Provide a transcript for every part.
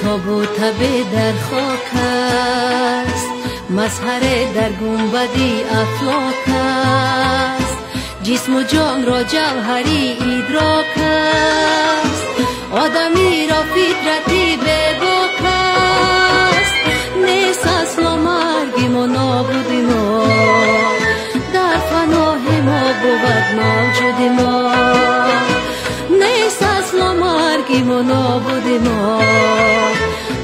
تاب و تب در خاک است، مظهر در گنبدی افلاک است. جسم و جان را جوهری ادراک است، آدمی را فطرتی بباک است. نیست اصل و مرگ ما نابود ما، در فناه ما بود موجود ما. نیست اصل و مرگ ما نابود ما،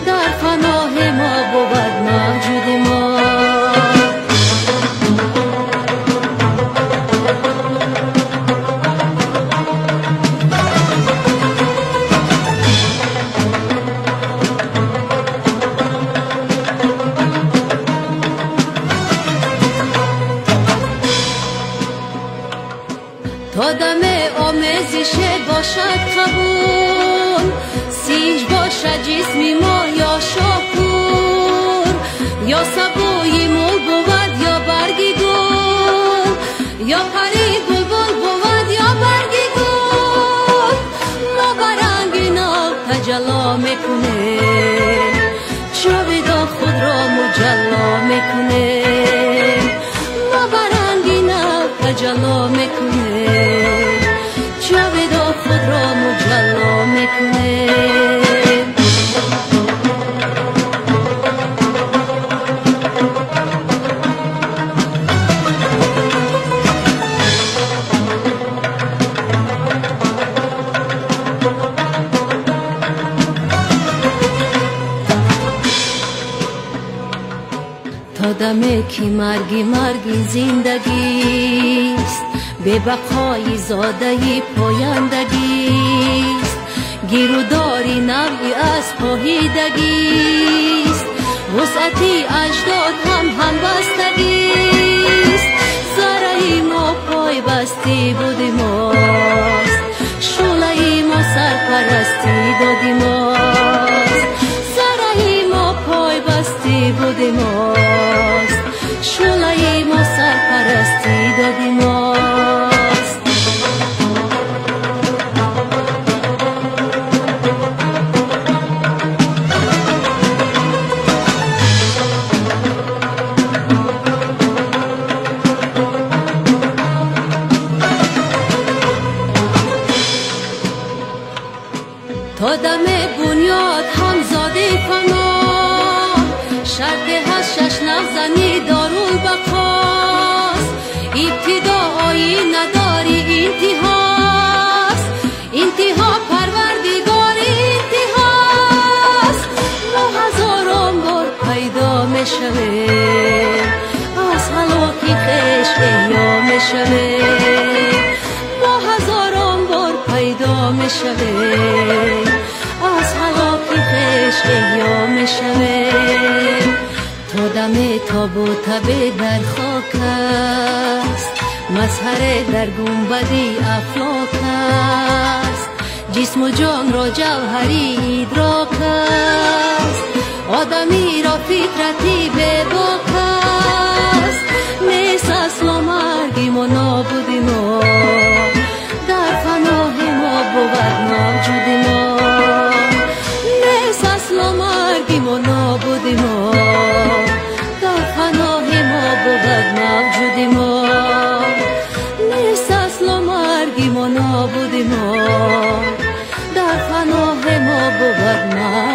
در فناه ما بود موجود ما. تا دم آمیزش باشد قبول، سینج باشد جسمی ما یا شاکور، یا سبوی مول بود یا برگی گل، یا پری بلبل بود یا برگی گل. ما برنگ نو تجلا میکنه، جاویدان خود را مجلا میکنه. ما برنگ نو تجلا میکنه، جاویدان خود را مجلا میکنه. تا دمه که مرگی زندگیست، به بقای زادهی پایندگیست. گیروداری نوعی از پاهیدگیست، وسعتی اجداد هم بستگیست. ذره ما پای بستی بودی ماست، شعله ما سرپرستی دادی ماست. ذره ما پای بستی بودی ماست، شعله ما سرپرستی دادی ماست. تا دم بنیاد همزاده فنا، شرط هست شش نفزنی دارالبقاست. ابتدایی نداری انتهاست، انتها پروردگار انتهاست. ما هزاران بار پیدا میشوه، از هلاکی خویش احیا میشوه. ما هزاران بار پیدا میشوه، از هلاکی خویش احیا میشوه. تا دم تاب و تب در خاک است، مظهر در گنبدی افلاک است. جسم و جان را جوهری ادراک است، آدمی را فطرتی بباک است. نیست اصل و مرگ ما نابود ما، در فناه ما بود موجود ما. نیست اصل و مرگ ما نابود ما، در فناه ما بود موجود ما. نیست اصل و مرگ ما نابود ما، در فناه ما بود موجود ما.